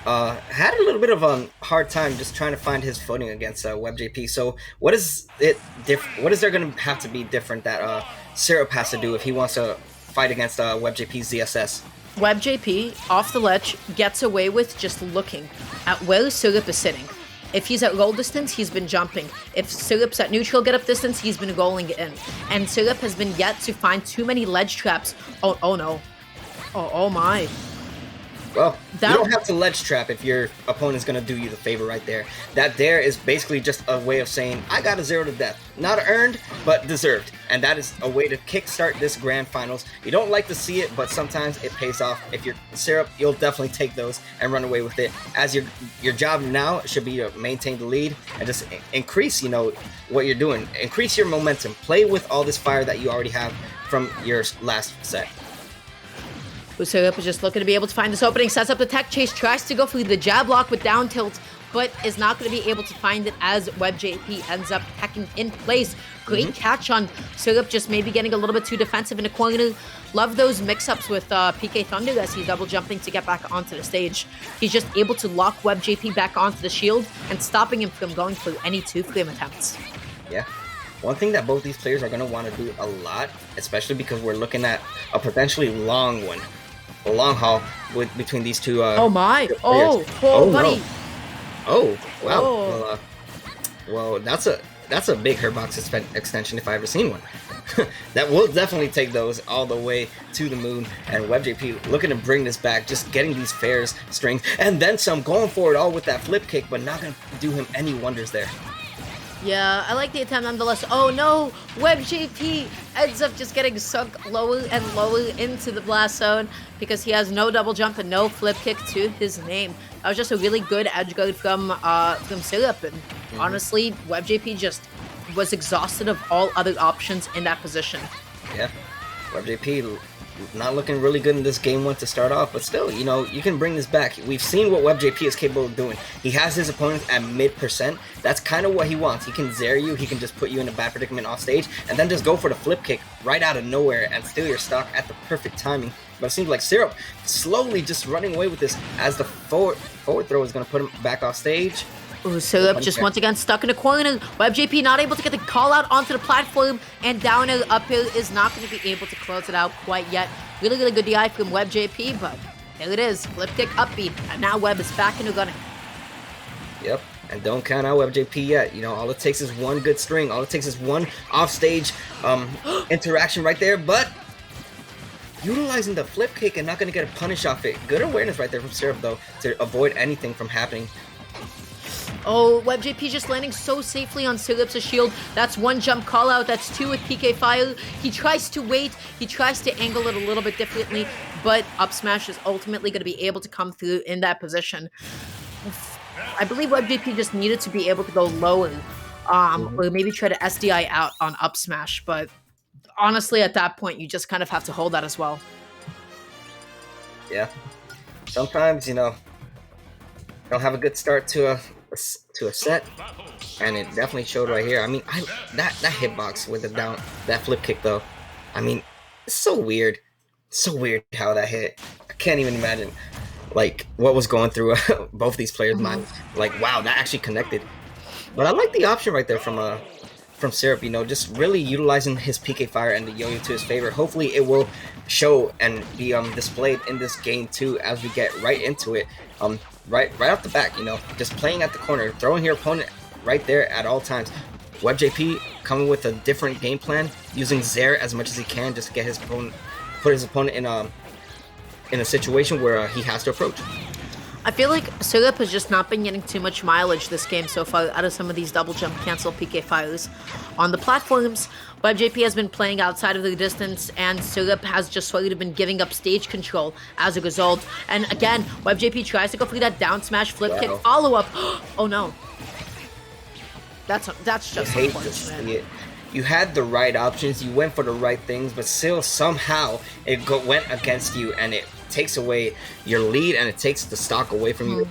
had a little bit of a hard time just trying to find his footing against WebbJP. So what is it what is there going to have to be different that Syrup has to do if he wants to fight against WebbJP's ZSS? WebbJP, off the ledge, gets away with just looking at where Syrup is sitting. If he's at roll distance, he's been jumping. If Syrup's at neutral get-up distance, he's been rolling it in. And Syrup has been yet to find too many ledge traps. Oh no. Oh my. Well, you don't have to ledge trap if your opponent's going to do you the favor right there. That there is basically just a way of saying, I got a 0 to death. Not earned, but deserved. And that is a way to kickstart this grand finals. You don't like to see it, but sometimes it pays off. If you're Syrup, you'll definitely take those and run away with it. As your job now should be to maintain the lead and just increase, what you're doing. Increase your momentum. Play with all this fire that you already have from your last set. Syrup is just looking to be able to find this opening, sets up the tech chase, tries to go for the jab lock with down tilt, but is not going to be able to find it as WebbJP ends up teching in place. Great catch on Syrup, just maybe getting a little bit too defensive in the corner. Love those mix-ups with PK Thunder as he's double jumping to get back onto the stage. He's just able to lock WebbJP back onto the shield and stopping him from going for any two-flame attempts. Yeah. One thing that both these players are going to want to do a lot, especially because we're looking at a potentially long one. A long haul between these two. Oh my! Players. Oh, buddy! No. Oh wow! Well, that's a big Herbox extension if I ever seen one. That will definitely take those all the way to the moon. And WebbJP looking to bring this back, just getting these fairs strings and then some, going for it all with that flip kick, but not gonna do him any wonders there. Yeah, I like the attempt nonetheless. Oh no! WebbJP ends up just getting sunk lower and lower into the blast zone because he has no double jump and no flip kick to his name. That was just a really good edge guard from Syrup, and honestly, WebbJP just was exhausted of all other options in that position. Yeah, WebbJP not looking really good in this game one to start off, but still, you can bring this back. We've seen what WebbJP is capable of doing. He has his opponents at mid%. That's kind of what he wants. He can zare you, he can just put you in a bad predicament off stage, and then just go for the flip kick right out of nowhere and steal your stock at the perfect timing. But it seems like Syrup slowly just running away with this as the forward throw is going to put him back off stage. Ooh, Syrup just once again stuck in a corner. WebbJP not able to get the call out onto the platform, and down air uphill is not going to be able to close it out quite yet. Really, really good DI from WebbJP, but there it is. Flip kick upbeat, and now Webb is back into gunning. Yep, and don't count out WebbJP yet. All it takes is one good string. All it takes is one offstage interaction right there, but utilizing the flip kick and not going to get a punish off it. Good awareness right there from Syrup, though, to avoid anything from happening. Oh, WebbJP just landing so safely on Syrup's shield. That's one jump call out. That's two with PK Fire. He tries to wait. He tries to angle it a little bit differently, but up smash is ultimately going to be able to come through in that position. I believe WebbJP just needed to be able to go lower, or maybe try to SDI out on up smash, but honestly, at that point, you just kind of have to hold that as well. Yeah. Sometimes, don't have a good start to a set, and it definitely showed right here. I mean, that hitbox with that flip kick though. I mean, it's so weird how that hit. I can't even imagine what was going through both these players' minds. Wow, that actually connected. But I like the option right there from Syrup. Just really utilizing his PK Fire and the yo-yo to his favor. Hopefully, it will show and be displayed in this game too as we get right into it. Right off the back, just playing at the corner, throwing your opponent right there at all times. WebbJP coming with a different game plan, using Zare as much as he can just to get put his opponent in a situation where he has to approach. I feel like Syrup has just not been getting too much mileage this game so far out of some of these double jump cancel PK Fires. On the platforms, WebbJP has been playing outside of the distance, and Syrup has just slowly been giving up stage control as a result. And again, WebbJP tries to go for that down smash flip kick follow-up. Oh no. That's just unfortunate. You had the right options, you went for the right things, but still somehow it went against you, and it takes away your lead and it takes the stock away from you.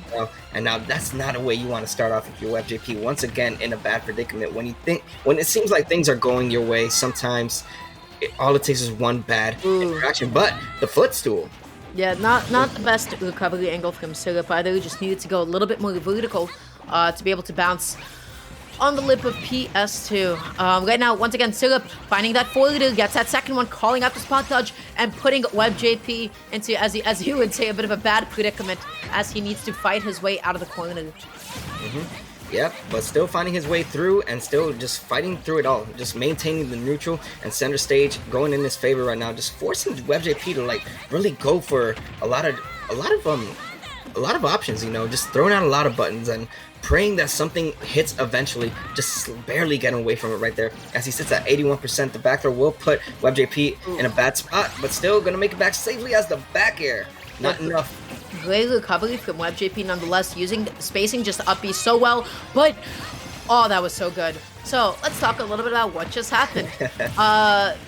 And now that's not a way you want to start off if you're WebbJP. Once again, in a bad predicament. When it seems like things are going your way, sometimes all it takes is one bad interaction. But the footstool, Yeah, not the best recovery angle from Syrup either. Just needed to go a little bit more vertical to be able to bounce on the lip of PS2. Right now, once again, Syrup finding that forwarder, gets that second one, calling out the spot dodge, and putting WebbJP into, as you would say, a bit of a bad predicament as he needs to fight his way out of the corner. Yep, but still finding his way through and still just fighting through it all. Just maintaining the neutral and center stage going in his favor right now. Just forcing WebbJP to like really go for a lot of options, you know, just throwing out a lot of buttons and praying that something hits eventually, just barely getting away from it right there. As he sits at 81%, the back throw will put WebbJP in a bad spot, but still gonna make it back safely as the back air. Not enough. Great recovery from WebbJP nonetheless, using spacing just up B so well, but oh, that was so good. So let's talk a little bit about what just happened.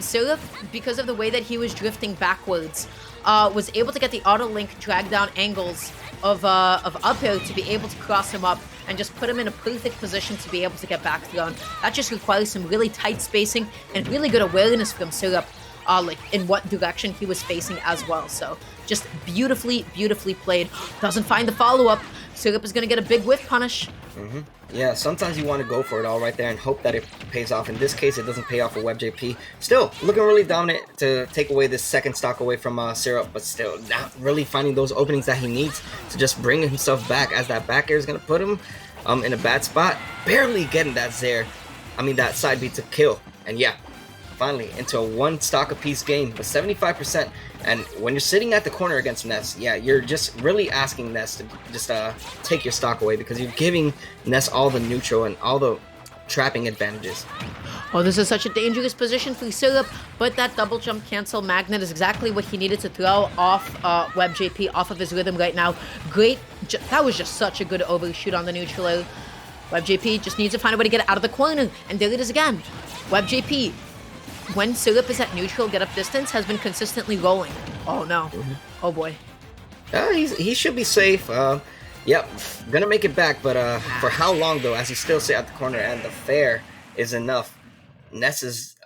Syrup, because of the way that he was drifting backwards, was able to get the auto link drag down angles of up air to be able to cross him up and just put him in a perfect position to be able to get back thrown. That just requires some really tight spacing and really good awareness from Syrup, like in what direction he was facing as well. So just beautifully played. Doesn't find the follow-up. Syrup is going to get a big whiff punish. Yeah, sometimes you want to go for it all right there and hope that it pays off. In this case, it doesn't pay off for WebbJP. Still, looking really dominant to take away this second stock away from Syrup, but still not really finding those openings that he needs to just bring himself back, as that back air is going to put him in a bad spot. Barely getting that that side beat to kill. And yeah, finally into a one stock apiece game with 75%. And when you're sitting at the corner against Ness, yeah, you're just really asking Ness to just take your stock away, because you're giving Ness all the neutral and all the trapping advantages. Oh, this is such a dangerous position for Syrup, but that double jump cancel magnet is exactly what he needed to throw off WebbJP off of his rhythm right now. Great, that was just such a good overshoot on the neutral air. WebbJP just needs to find a way to get out of the corner, and there it is again. WebbJP, when Syrup is at neutral get up distance, has been consistently rolling. Oh no. Oh boy. He should be safe. Yep, gonna make it back, but for how long though, as he still sit at the corner, and the fair is enough. Ness's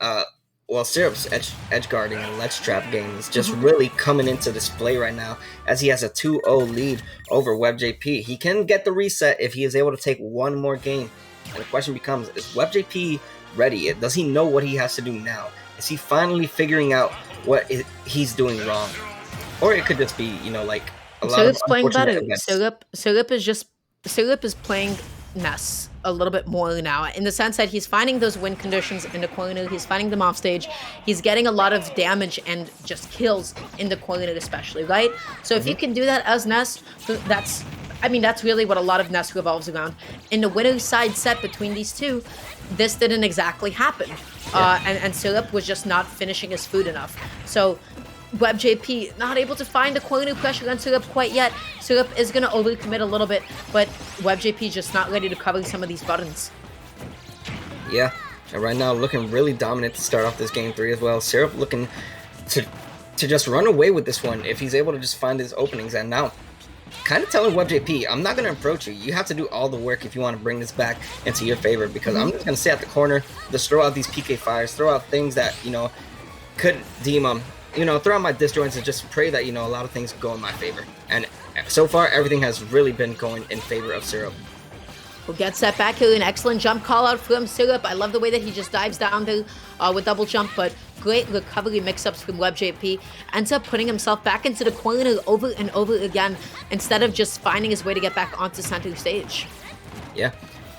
Syrup's edge guarding and ledge trap game is just really coming into display right now, as he has a 2-0 lead over WebbJP. He can get the reset if he is able to take one more game. And the question becomes, is WebbJP ready? Does he know what he has to do now? Is he finally figuring out what he's doing wrong? Or it could just be, you know, like a lot Syrup's of playing better. events. Syrup is playing Ness a little bit more now, in the sense that he's finding those win conditions in the corner, he's finding them off stage, he's getting a lot of damage and just kills in the corner especially, right? So if you can do that as Ness, that's really what a lot of Ness revolves around. In the winner's side set between these two, this didn't exactly happen. And Syrup was just not finishing his food enough. So WebbJP not able to find the corner pressure on Syrup quite yet. Syrup is going to overcommit a little bit, but WebbJP just not ready to cover some of these buttons. Yeah, and right now looking really dominant to start off this game 3 as well. Syrup looking to just run away with this one if he's able to just find his openings. And now kind of telling WebbJP, I'm not going to approach you. You have to do all the work if you want to bring this back into your favor, because I'm just going to stay at the corner, just throw out these PK fires, throw out things that, you know, could deem throw out my disjoints and just pray that, you know, a lot of things go in my favor. And so far, everything has really been going in favor of Syrup. Who gets that back here, an excellent jump call out from Syrup. I love the way that he just dives down there with double jump, but great recovery mix-ups from WebbJP. Ends up putting himself back into the corner over and over again, instead of just finding his way to get back onto center stage. Yeah,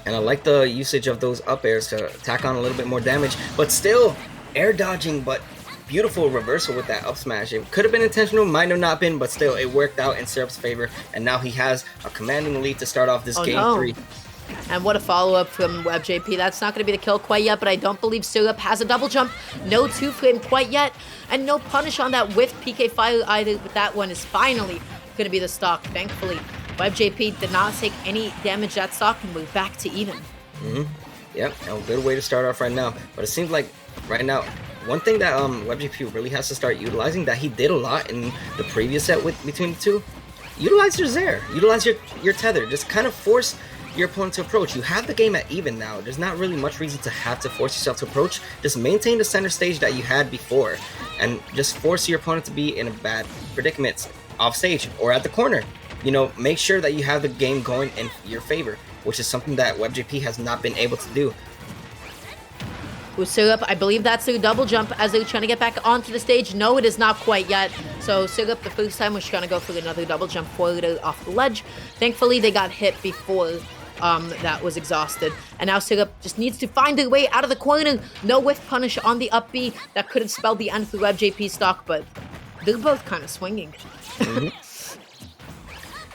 and I like the usage of those up airs to tack on a little bit more damage, but still air dodging, but beautiful reversal with that up smash. It could have been intentional, might have not been, but still it worked out in Syrup's favor, and now he has a commanding lead to start off this game 3. And what a follow-up from WebbJP. That's not going to be the kill quite yet, but I don't believe Syrup has a double jump. No 2-frame quite yet, and no punish on that with PK Fire either, but that one is finally going to be the stock, thankfully. WebbJP did not take any damage that stock, and we're back to even. Yep, a good way to start off right now. But it seems like right now, one thing that WebbJP really has to start utilizing, that he did a lot in the previous set between the two, utilize your Zair, utilize your tether, just kind of force your opponent to approach. You have the game at even now. There's not really much reason to have to force yourself to approach. Just maintain the center stage that you had before, and just force your opponent to be in a bad predicament. off stage or at the corner. You know, make sure that you have the game going in your favor, which is something that WebbJP has not been able to do. With Syrup, I believe that's their double jump as they're trying to get back onto the stage. No, it is not quite yet. So Syrup, the first time, was trying to go for another double jump forward off the ledge. Thankfully, they got hit before that was exhausted. And now Syrup just needs to find their way out of the corner. No whiff punish on the up B. That could have spelled the end for WebbJP stock, but they're both kind of swinging.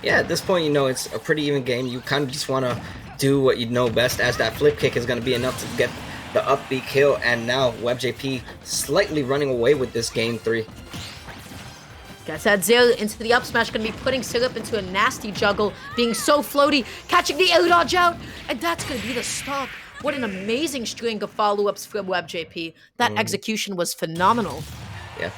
Yeah, at this point, you know, it's a pretty even game. You kind of just want to do what you know best, as that flip kick is going to be enough to get the up B kill. And now WebbJP slightly running away with this game 3. Gets that Zero into the up smash, going to be putting Syrup into a nasty juggle, being so floaty, catching the air dodge out, and that's going to be the stop. What an amazing string of follow-ups from WebbJP. That execution was phenomenal. Yeah.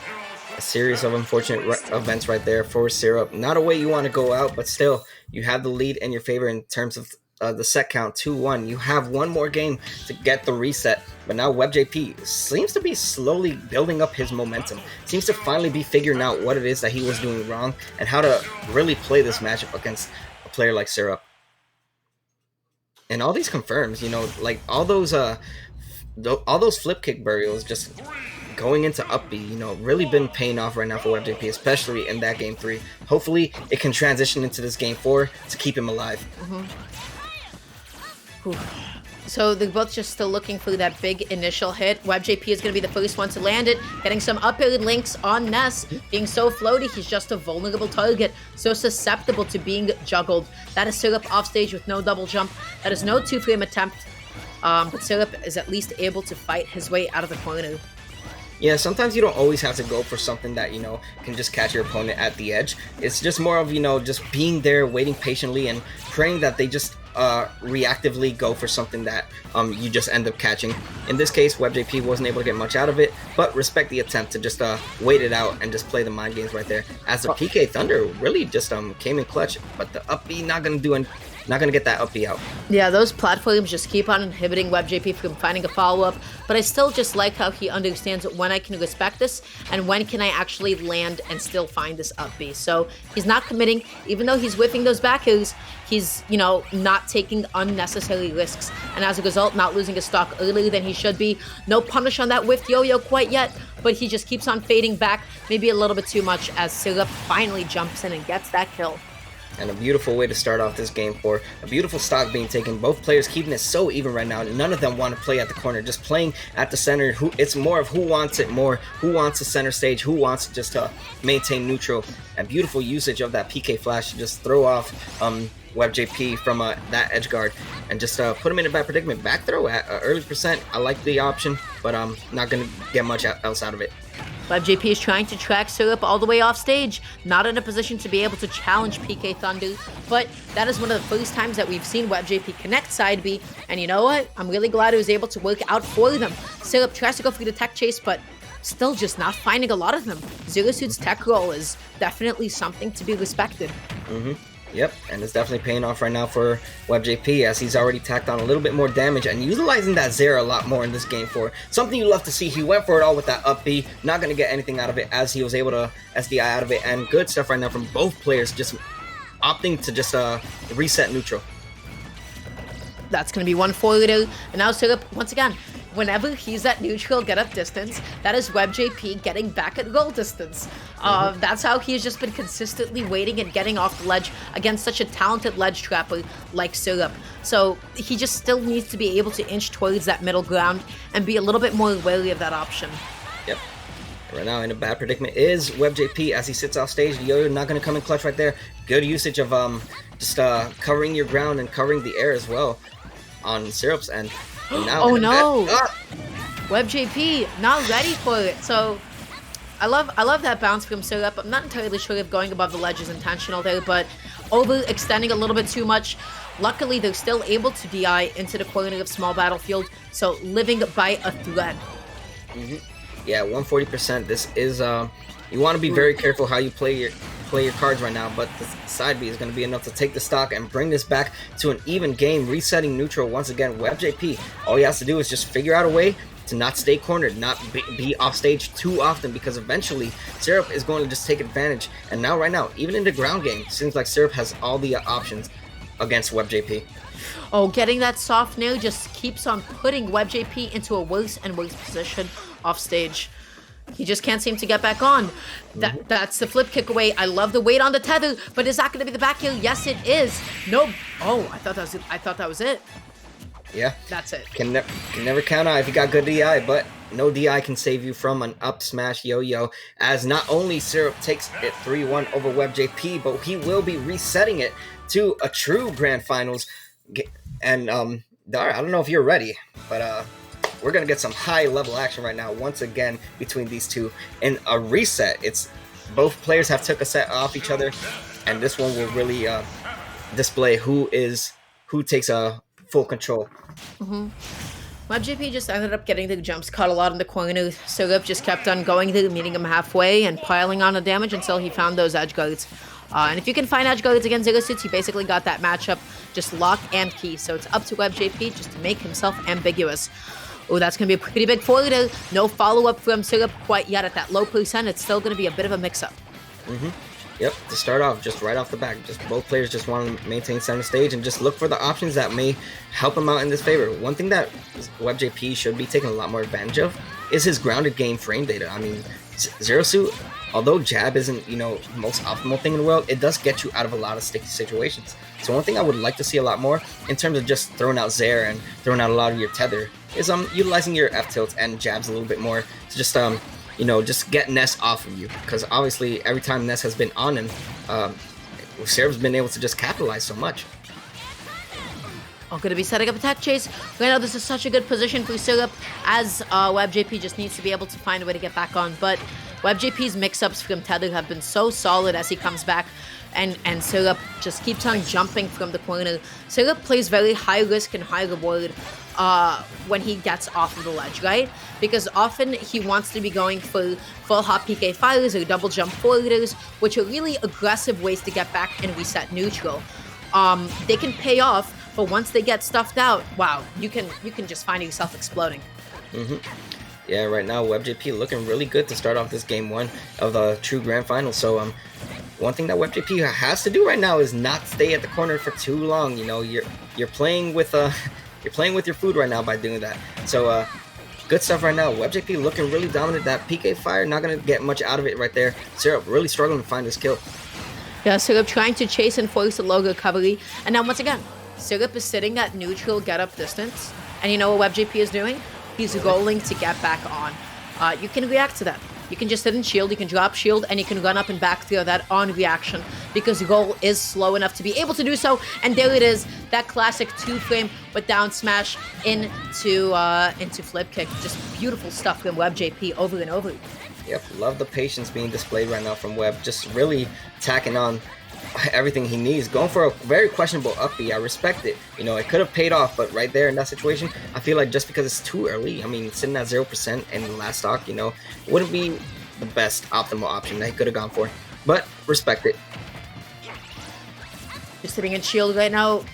A series of unfortunate events right there for Syrup. Not a way you want to go out, but still, you have the lead in your favor in terms of the set count, 2-1. You have one more game to get the reset, but now WebbJP seems to be slowly building up his momentum. Seems to finally be figuring out what it is that he was doing wrong and how to really play this matchup against a player like Syrup. And all these confirms, you know, like all those flip kick burials just going into up B, you know, really been paying off right now for WebbJP, especially in that game 3. Hopefully, it can transition into this game 4 to keep him alive. So they're both just still looking for that big initial hit. WebbJP is going to be the first one to land it, getting some up air links on Ness. Being so floaty, he's just a vulnerable target, so susceptible to being juggled. That is Syrup off stage with no double jump. That is no 2-frame attempt, but Syrup is at least able to fight his way out of the corner. Yeah, sometimes you don't always have to go for something that, you know, can just catch your opponent at the edge. It's just more of, you know, just being there, waiting patiently, and praying that they just reactively go for something that you just end up catching. In this case, WebbJP wasn't able to get much out of it, but respect the attempt to just wait it out and just play the mind games right there. As the PK Thunder really just came in clutch, but the up B not gonna get that up B out. Yeah, those platforms just keep on inhibiting WebbJP from finding a follow-up, but I still just like how he understands when I can respect this and when can I actually land and still find this up B. So he's not committing, even though he's whiffing those back airs, he's, you know, not taking unnecessary risks, and as a result, not losing his stock earlier than he should be. No punish on that whiffed yo-yo quite yet, but he just keeps on fading back, maybe a little bit too much, as Syrup finally jumps in and gets that kill. And a beautiful way to start off this game 4. A beautiful stock being taken. Both players keeping it so even right now. None of them want to play at the corner. Just playing at the center. It's more of who wants it more. Who wants the center stage. Who wants just to maintain neutral. And beautiful usage of that PK flash to just throw off WebbJP from that edge guard. And just put him in a bad predicament. Back throw at early percent. I like the option. But I'm not going to get much else out of it. WebbJP is trying to track Syrup all the way off stage, not in a position to be able to challenge PK Thunder, but that is one of the first times that we've seen WebbJP connect side B, and you know what? I'm really glad it was able to work out for them. Syrup tries to go for the tech chase, but still just not finding a lot of them. Zero Suit's tech roll is definitely something to be respected. Yep, and it's definitely paying off right now for WebbJP, as he's already tacked on a little bit more damage and utilizing that Zera a lot more in this game 4. Something you love to see. He went for it all with that up B, not going to get anything out of it, as he was able to SDI out of it, and good stuff right now from both players, just opting to just reset neutral. That's going to be one forward, and now Syrup, once again, whenever he's at neutral get-up distance, that is WebbJP getting back at goal distance. That's how he's just been consistently waiting and getting off the ledge against such a talented ledge trapper like Syrup. So he just still needs to be able to inch towards that middle ground and be a little bit more wary of that option. Yep. Right now in a bad predicament is WebbJP as he sits off stage. Yo-yo not going to come in clutch right there. Good usage of just covering your ground and covering the air as well on Syrup's end. Now oh no! WebbJP not ready for it. So I love that bounce from Syrup. I'm not entirely sure if going above the ledge is intentional there, but overextending a little bit too much. Luckily, they're still able to DI into the corner of small battlefield, so living by a thread. Yeah, 140%. This is you want to be very careful how you play your cards right now, but the side B is going to be enough to take the stock and bring this back to an even game, resetting neutral once again. WebbJP, all he has to do is just figure out a way to not stay cornered, not be off stage too often, because eventually Syrup is going to just take advantage. And now, right now, even in the ground game, seems like Syrup has all the options against WebbJP. Oh, getting that soft nail just keeps on putting WebbJP into a worse and worse position off stage. He just can't seem to get back on. That's the flip kick away. I love the weight on the tether, but is that going to be the back heel? Yes, it is. Nope. Oh, I thought that was it. I thought that was it. Yeah. That's it. Can never count out if you got good DI, but no DI can save you from an up smash yo-yo, as not only Syrup takes it 3-1 over WebbJP, but he will be resetting it to a true grand finals. And Dar, I don't know if you're ready, but we're gonna get some high level action right now once again between these two in a reset. It's both players have took a set off each other, and this one will really display who takes a full control. WebbJP just ended up getting the jumps caught a lot in the corner. Syrup just kept on going there, meeting him halfway and piling on the damage until he found those edge guards. And if you can find edge guards against Zero Suits, he basically got that matchup just lock and key. So it's up to WebbJP just to make himself ambiguous. Oh, that's going to be a pretty big forward. No follow-up from Syrup quite yet at that low percent. It's still going to be a bit of a mix-up. Yep, to start off, just right off the back, just both players just want to maintain center stage and just look for the options that may help him out in this favor. One thing that WebbJP should be taking a lot more advantage of is his grounded game frame data. I mean, Zero Suit, although jab isn't, the most optimal thing in the world, it does get you out of a lot of sticky situations. So one thing I would like to see a lot more in terms of just throwing out Zair and throwing out a lot of your tether is utilizing your F tilts and jabs a little bit more to just just get Ness off of you, because obviously every time Ness has been on him, Syrup's been able to just capitalize so much. Oh, going to be setting up attack chase. Right now, this is such a good position for Syrup, as WebbJP just needs to be able to find a way to get back on. But WebbJP's mix-ups from tether have been so solid as he comes back, and Syrup just keeps on jumping from the corner. Syrup plays very high risk and high reward when he gets off of the ledge, right? Because often he wants to be going for full hop PK fires or double jump forwarders, which are really aggressive ways to get back and reset neutral. They can pay off, but once they get stuffed out, wow, you can just find yourself exploding. Yeah, right now WebbJP looking really good to start off this game one of the true grand final. So one thing that WebbJP has to do right now is not stay at the corner for too long. You're playing with your food right now by doing that. So good stuff right now. WebbJP looking really dominant. That PK fire, not gonna get much out of it right there. Syrup really struggling to find this kill. Yeah, Syrup trying to chase and force a low recovery. And now once again, Syrup is sitting at neutral get-up distance. And you know what WebbJP is doing? He's rolling to get back on. You can react to that. You can just sit and shield, you can drop shield, and you can run up and back throw that on reaction, because Goal is slow enough to be able to do so. And there it is, that classic 2-frame with down smash into flip kick. Just beautiful stuff from WebbJP over and over. Yep, love the patience being displayed right now from Webb. Just really tacking on everything he needs, going for a very questionable up B. I respect it. It could have paid off, but right there in that situation, I feel like just because it's too early, I mean, sitting at 0% in the last stock, wouldn't be the best optimal option that he could have gone for. But respect it. Just sitting in shield right now.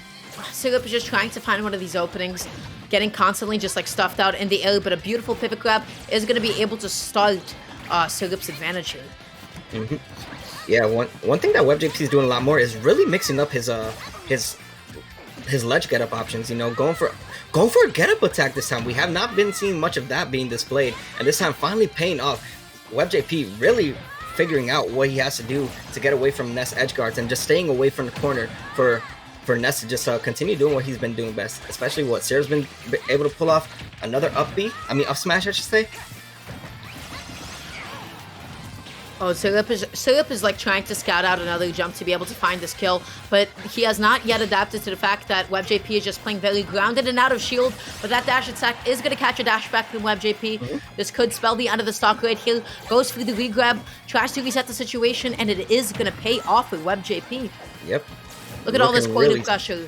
Syrup is just trying to find one of these openings, getting constantly just like stuffed out in the air, but a beautiful pivot grab is going to be able to start Syrup's advantage here. Yeah, one thing that WebbJP is doing a lot more is really mixing up his ledge get-up options. Going for a get-up attack this time. We have not been seeing much of that being displayed, and this time finally paying off. WebbJP really figuring out what he has to do to get away from Ness edge guards and just staying away from the corner for Ness to just continue doing what he's been doing best. Especially what Sarah's been able to pull off another up smash, I should say. Oh, Syrup is like trying to scout out another jump to be able to find this kill, but he has not yet adapted to the fact that WebbJP is just playing very grounded and out of shield, but that dash attack is going to catch a dash back from WebbJP. This could spell the end of the stock right here. Goes for the regrab, tries to reset the situation, and it is going to pay off for WebbJP. Yep. Look at all this corner pressure.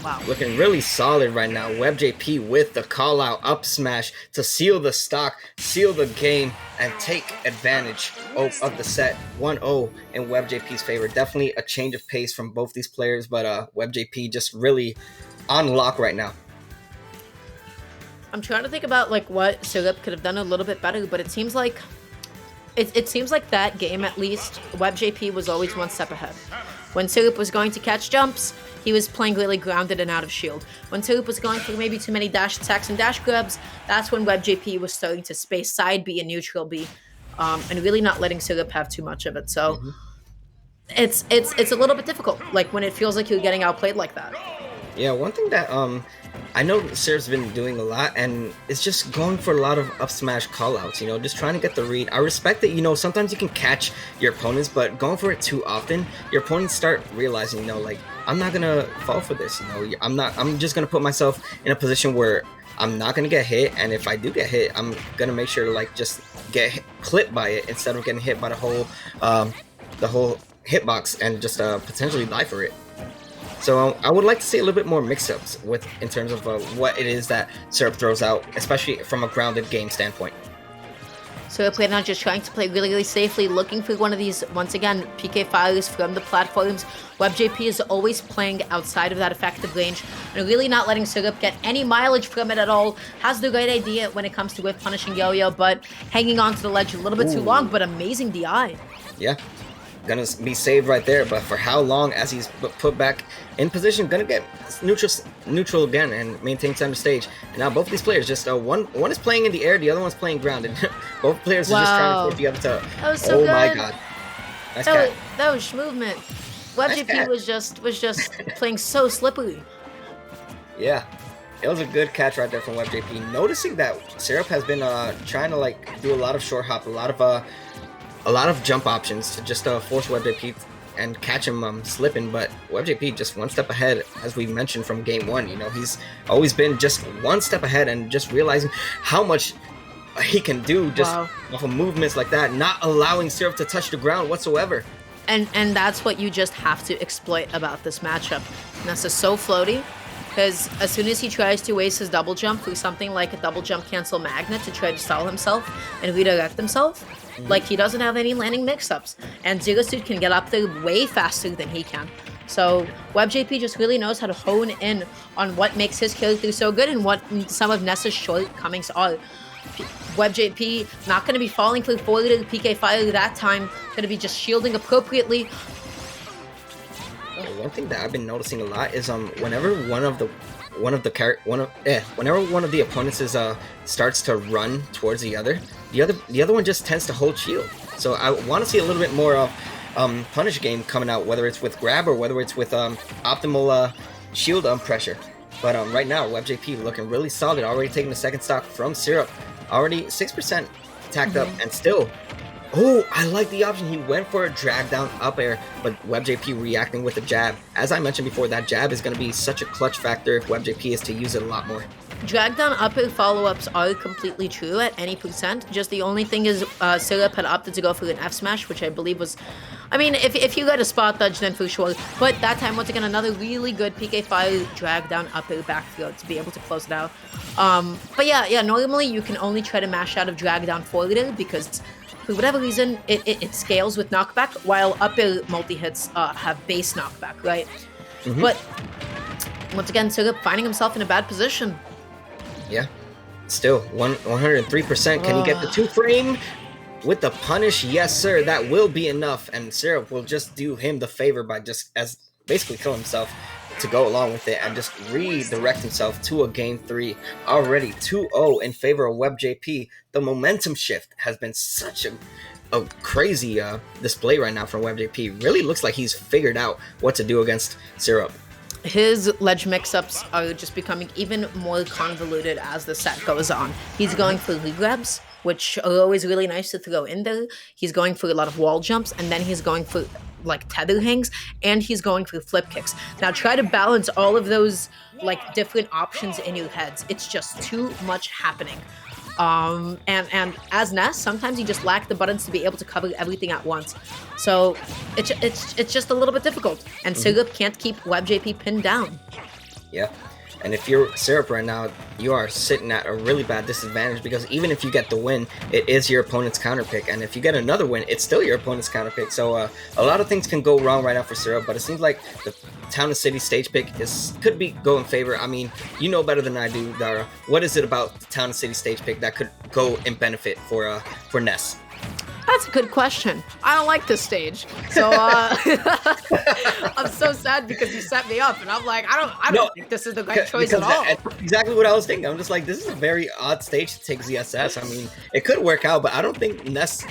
Wow. Looking really solid right now. WebbJP with the call out up smash to seal the stock, seal the game, and take advantage of the set. 1-0 in WebbJP's favor. Definitely a change of pace from both these players, but WebbJP just really on lock right now. I'm trying to think about like what Syrup could have done a little bit better, but it seems like it seems like that game at least, WebbJP was always one step ahead. When Syrup was going to catch jumps, he was playing really grounded and out of shield. When Syrup was going for maybe too many dash attacks and dash grabs, that's when WebbJP was starting to space side B and neutral B, and really not letting Syrup have too much of it. So it's a little bit difficult, like when it feels like you're getting outplayed like that. Yeah, one thing that I know Syrup's been doing a lot, and it's just going for a lot of up smash callouts, you know, just trying to get the read. I respect that, you know, sometimes you can catch your opponents, but going for it too often, your opponents start realizing, you know, like, I'm not gonna fall for this, you know, I'm just gonna put myself in a position where I'm not gonna get hit, and if I do get hit, I'm gonna make sure to, like, just get clipped by it instead of getting hit by the whole hitbox and just potentially die for it. So I would like to see a little bit more mix-ups in terms of what it is that Syrup throws out, especially from a grounded game standpoint. So right now just trying to play really, really safely, looking for one of these, once again, PK fires from the platforms. WebbJP is always playing outside of that effective range and really not letting Syrup get any mileage from it at all. Has the right idea when it comes to whiff punishing Yo-Yo, but hanging on to the ledge a little bit too long, but amazing DI. Yeah. Gonna be saved right there, but for how long as he's put back in position, gonna get neutral again and maintain center stage. And now both of these players just one is playing in the air, the other one's playing grounded. Both players are just trying to force the other to. That was so good. My god, nice that was movement. WebbJP was just playing so slippery. Yeah, it was a good catch right there from WebbJP. Noticing that Syrup has been trying to like do a lot of short hop, a lot of jump options to just force WebbJP and catch him slipping, but WebbJP just one step ahead, as we mentioned from game one. You know, he's always been just one step ahead and just realizing how much he can do just off of movements like that, not allowing Syrup to touch the ground whatsoever. And that's what you just have to exploit about this matchup. Ness is so floaty, because as soon as he tries to waste his double jump through something like a double jump cancel magnet to try to stall himself and redirect himself, like he doesn't have any landing mix-ups, and Zero Suit can get up there way faster than he can. So WebbJP just really knows how to hone in on what makes his character so good and what some of Ness's shortcomings are. WebbJP not going to be falling for forward of the PK fire that time, going to be just shielding appropriately. One thing that I've been noticing a lot is whenever one of the opponents is starts to run towards the other one just tends to hold shield. So I want to see a little bit more of punish game coming out, whether it's with grab or whether it's with optimal shield pressure. But right now WebbJP looking really solid, already taking the second stock from Syrup, already 6% tacked up, and still. Oh, I like the option. He went for a drag down up air, but WebbJP reacting with a jab. As I mentioned before, that jab is going to be such a clutch factor if WebbJP is to use it a lot more. Drag down up air follow-ups are completely true at any percent. Just the only thing is Syrup had opted to go for an F smash, which I believe was... I mean, if you got a spot dodge, then for sure. But that time, once again, another really good PK fire drag down up air back throw to be able to close it out. But yeah, normally you can only try to mash out of drag down forward air because... for whatever reason, it scales with knockback, while up air multi-hits have base knockback, right? But once again, Syrup finding himself in a bad position. Yeah, still 103%. Can he get the 2-frame with the punish? Yes, sir. That will be enough, and Syrup will just do him the favor by just basically kill himself to go along with it and just redirect himself to a game 3. Already 2-0 in favor of WebbJP. The momentum shift has been such a crazy display right now from WebbJP. Really looks like he's figured out what to do against Syrup. His ledge mix-ups are just becoming even more convoluted as the set goes on. He's going for lead grabs, which are always really nice to throw in there. He's going for a lot of wall jumps, and then he's going for like tether hangs, and he's going for flip kicks. Now try to balance all of those like different options in your heads. It's just too much happening. And as Ness, sometimes you just lack the buttons to be able to cover everything at once. So it's just a little bit difficult, and Syrup can't keep WebbJP pinned down. Yeah. And if you're Syrup right now, you are sitting at a really bad disadvantage, because even if you get the win, it is your opponent's counter pick. And if you get another win, it's still your opponent's counter pick. So a lot of things can go wrong right now for Syrup, but it seems like Town and City stage pick could be go in favor. I mean, you know better than I do, Dara. What is it about the Town and City stage pick that could go in benefit for Ness? That's a good question. I don't like this stage, so I'm so sad because you set me up, and I'm like, I don't think this is the right choice at all. Exactly what I was thinking. I'm just like, this is a very odd stage to take ZSS. I mean, it could work out, but I don't think Ness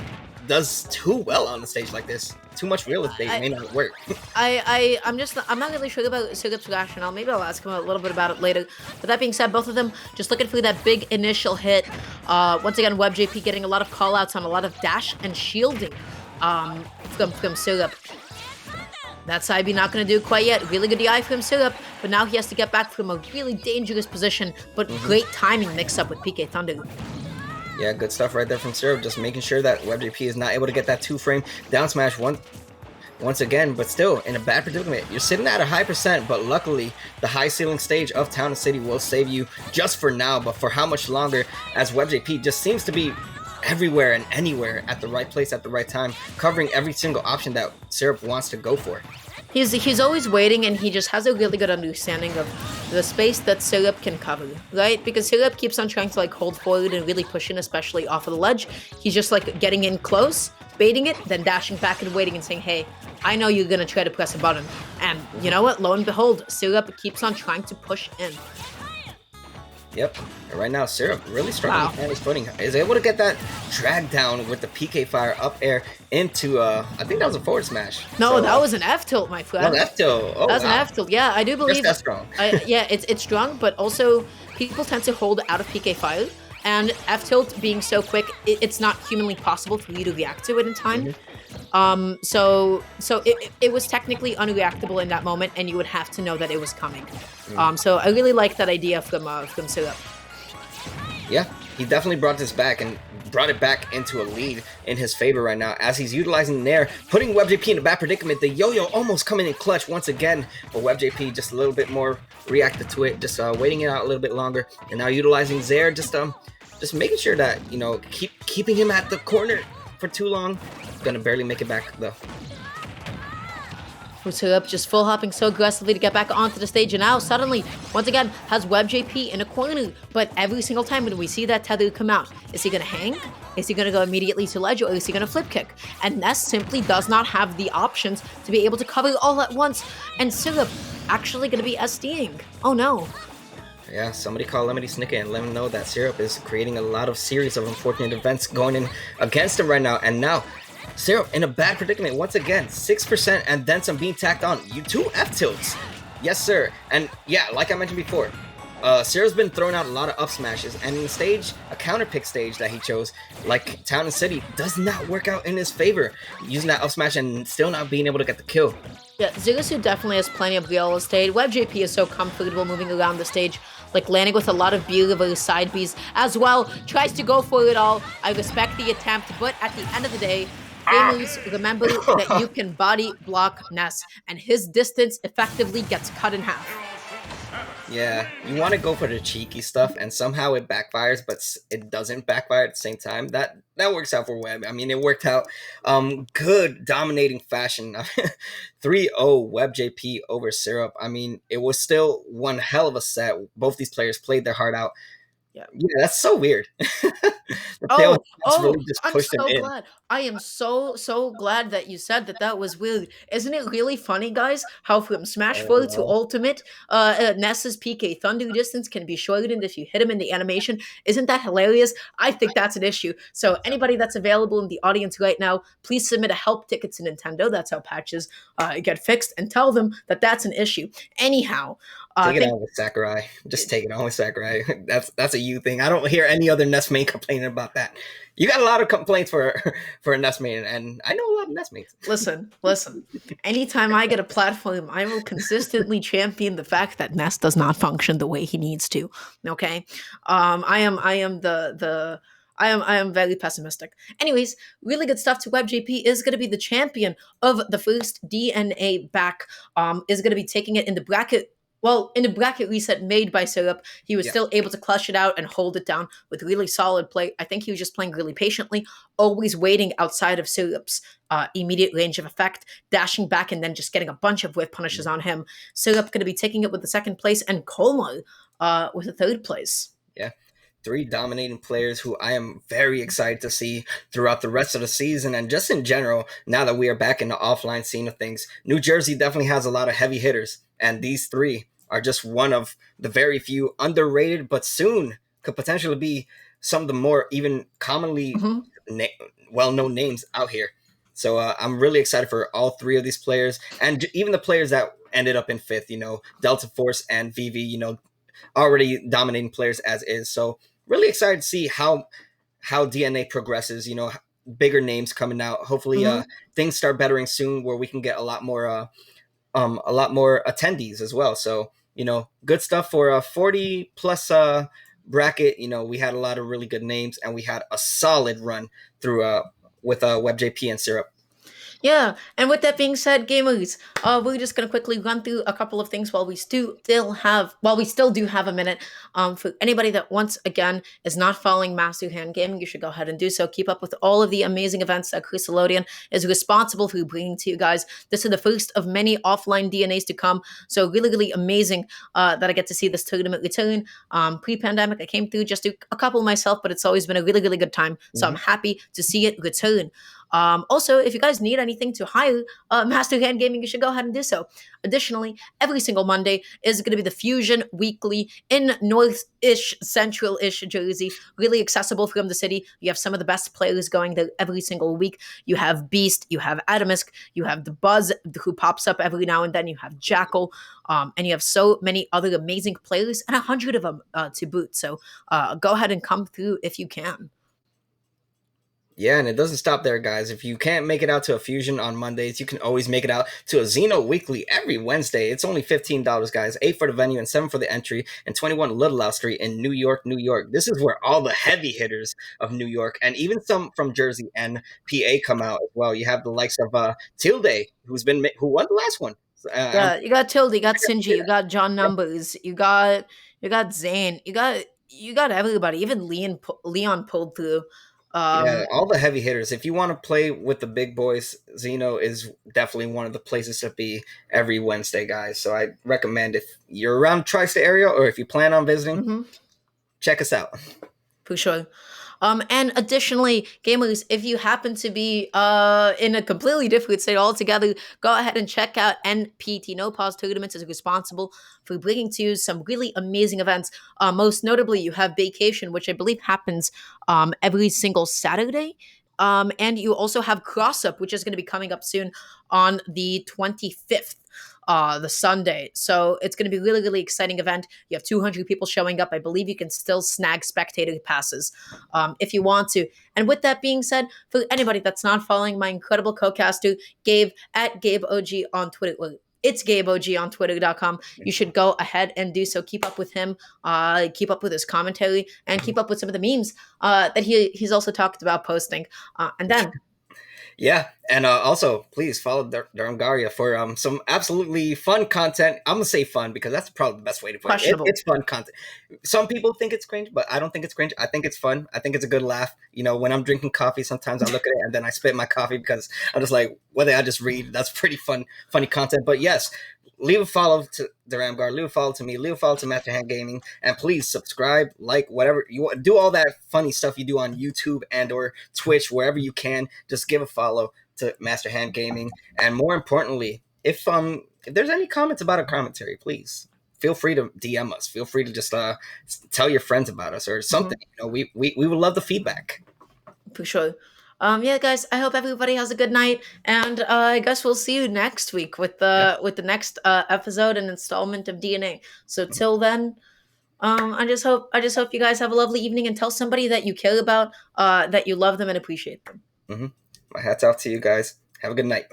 does too well on the stage like this. Too much real estate may not work. I'm not really sure about Sugup's rationale. Maybe I'll ask him a little bit about it later. But that being said, both of them just looking for that big initial hit. Once again, WebbJP getting a lot of call-outs on a lot of dash and shielding from Sugup. That side B not going to do quite yet. Really good DI from Sugup, but now he has to get back from a really dangerous position, but great timing mix-up with PK Thunder. Yeah, good stuff right there from Syrup, just making sure that WebbJP is not able to get that 2-frame down smash once again, but still in a bad predicament. You're sitting at a high percent, but luckily the high ceiling stage of Town and City will save you just for now, but for how much longer, as WebbJP just seems to be everywhere and anywhere at the right place at the right time, covering every single option that Syrup wants to go for. He's always waiting, and he just has a really good understanding of the space that Syrup can cover, right? Because Syrup keeps on trying to like hold forward and really push in, especially off of the ledge. He's just like getting in close, baiting it, then dashing back and waiting and saying, hey, I know you're gonna try to press a button. And you know what? Lo and behold, Syrup keeps on trying to push in. Yep. And right now, Syrup really struggling to find his footing. Is able to get that drag down with the PK Fire up air into, I think that was a forward smash. No, so, that was an F tilt, my friend. An F tilt. Oh, that was an F tilt. Yeah, I do believe. That's strong. Yeah, it's strong, but also people tend to hold out of PK Fire, and F tilt being so quick, it's not humanly possible for you to react to it in time. So it was technically unreactable in that moment, and you would have to know that it was coming. So I really like that idea from Syrup. Yeah, he definitely brought this back and brought it back into a lead in his favor right now as he's utilizing Nair, putting WebbJP in a bad predicament. The yo-yo almost coming in clutch once again, but WebbJP just a little bit more reacted to it, just waiting it out a little bit longer, and now utilizing Zaire, just making sure that, you know, keeping him at the corner for too long. Gonna barely make it back though. Syrup just full hopping so aggressively to get back onto the stage, and now suddenly, once again, has WebbJP in a corner. But every single time when we see that tether come out, is he gonna hang? Is he gonna go immediately to ledge, or is he gonna flip kick? And Ness simply does not have the options to be able to cover all at once, and Syrup actually gonna be SDing. Oh no. Yeah, somebody call Lemony Snicket and let him know that Syrup is creating a lot of series of unfortunate events going in against him right now. And now, Syrup in a bad predicament once again, 6% and then some being tacked on. You 2 F tilts. Yes, sir. And yeah, like I mentioned before, Syrup's been throwing out a lot of up smashes, and in the stage, a counter pick stage that he chose, like Town and City, does not work out in his favor. Using that up smash and still not being able to get the kill. Yeah, Zigusu definitely has plenty of real estate. WebbJP is so comfortable moving around the stage, like landing with a lot of beautiful side Bs as well. Tries to go for it all. I respect the attempt, but at the end of the day, Famous, remember that you can body block Ness, and his distance effectively gets cut in half. Yeah, you want to go for the cheeky stuff, and somehow it backfires, but it doesn't backfire at the same time. That works out for Webb. I mean, it worked out good, dominating fashion. 3-0 WebbJP over Syrup. I mean, it was still one hell of a set. Both these players played their heart out. Yeah, that's so weird. Really just I'm so glad. I am so glad that you said that was weird. Isn't it really funny, guys, how from Smash 4 to Ultimate, Ness's PK Thunder distance can be shortened if you hit him in the animation? Isn't that hilarious? I think that's an issue. So anybody that's available in the audience right now, please submit a help ticket to Nintendo. That's how patches get fixed, and tell them that that's an issue. Anyhow, take it on with Sakurai. Just take it on with Sakurai. That's a you thing. I don't hear any other Ness main complaining about that. You got a lot of complaints for a Ness main, and I know a lot of Ness mains. Listen. Anytime I get a platform, I will consistently champion the fact that Ness does not function the way he needs to. Okay, I am very pessimistic. Anyways, really good stuff to WebbJP. Is going to be the champion of the first DNA back. Is going to be taking it in the bracket well, in a bracket reset made by Syrup, he was Yeah. still able to clutch it out and hold it down with really solid play. I think he was just playing really patiently, always waiting outside of Syrup's immediate range of effect, dashing back and then just getting a bunch of whiff punishes on him. Syrup going to be taking it with the second place, and Colmo with the third place. Yeah. Three dominating players who I am very excited to see throughout the rest of the season and just in general, now that we are back in the offline scene of things. New Jersey definitely has a lot of heavy hitters, and these three are just one of the very few underrated, but soon could potentially be some of the more even commonly Mm-hmm. na- well-known names out here. So I'm really excited for all three of these players, and even the players that ended up in fifth. Delta Force and VV. Already dominating players as is. So really excited to see how DNA progresses. Bigger names coming out. Hopefully, Mm-hmm. things start bettering soon, where we can get a lot more attendees as well. So good stuff for a 40 plus bracket. We had a lot of really good names, and we had a solid run through with WebbJP and Syrup. Yeah, and with that being said, gamers, we're just gonna quickly run through a couple of things while we still do have a minute. For anybody that once again is not following Master Hand Gaming, you should go ahead and do so. Keep up with all of the amazing events that Crystalodian is responsible for bringing to you guys. This is the first of many offline DNAs to come, so really, really amazing that I get to see this tournament return. Pre-pandemic, I came through just a couple myself, but it's always been a really, really good time. So I'm Mhm. happy to see it return. Also, if you guys need anything to hire Master Hand Gaming, you should go ahead and do so. Additionally, every single Monday is going to be the Fusion Weekly in North-ish, Central-ish Jersey, really accessible from the city. You have some of the best players going there every single week. You have Beast, you have Atomisk, you have the Buzz who pops up every now and then. You have Jackal, and you have so many other amazing players, and 100 of them to boot. So go ahead and come through if you can. Yeah, and it doesn't stop there, guys. If you can't make it out to a Fusion on Mondays, you can always make it out to a Xeno Weekly every Wednesday. It's only $15, guys. 8 for the venue and 7 for the entry, and 21 Little House Street in New York, New York. This is where all the heavy hitters of New York and even some from Jersey and PA come out as well. You have the likes of Tilde, who won the last one. I'm Yeah, you got Tilde, you got Sinji, you got John Numbers, you got Zane, you got everybody. Even Leon pulled through. Yeah, Um, all the heavy hitters. If you want to play with the big boys, Xeno is definitely one of the places to be every Wednesday, guys. So I recommend if you're around Tri-State area or if you plan on visiting, mhm, check us out. for sure. And additionally, gamers, if you happen to be in a completely different state altogether, go ahead and check out NPT No Pause Tournaments is responsible for bringing to you some really amazing events. Most notably, you have Vacation, which I believe happens every single Saturday. And you also have Cross Up, which is going to be coming up soon on the 25th. The Sunday. So it's going to be a really, really exciting event. You have 200 people showing up. I believe you can still snag spectator passes if you want to. And with that being said, for anybody that's not following my incredible co-caster, Gabe at GabeOG on Twitter, well, it's GabeOG on Twitter.com. You should go ahead and do so. Keep up with him, keep up with his commentary, and keep up with some of the memes that he's also talked about posting. And then Yeah, and also please follow Durham for some absolutely fun content. I'm gonna say fun because that's probably the best way to put it. questionable. It's fun content. Some people think it's cringe, but I don't think it's cringe. I think it's fun. I think it's a good laugh. When I'm drinking coffee, sometimes I look at it and then I spit my coffee because I'm just like, what did I just read? That's pretty funny content. But yes, leave a follow to the Ramgar, leave a follow to me, leave a follow to Master Hand Gaming, and please subscribe, like, whatever you want. Do all that funny stuff you do on YouTube and or Twitch, wherever you can. Just give a follow to Master Hand Gaming, and more importantly, if there's any comments about our commentary, please feel free to DM us. Feel free to just tell your friends about us or Mhm. something. We would love the feedback. For sure. Yeah, guys. I hope everybody has a good night, and I guess we'll see you next week with Yeah. the next episode and installment of DNA. So till then, I just hope you guys have a lovely evening, and tell somebody that you care about, that you love them and appreciate them. My hats off to you guys. Have a good night.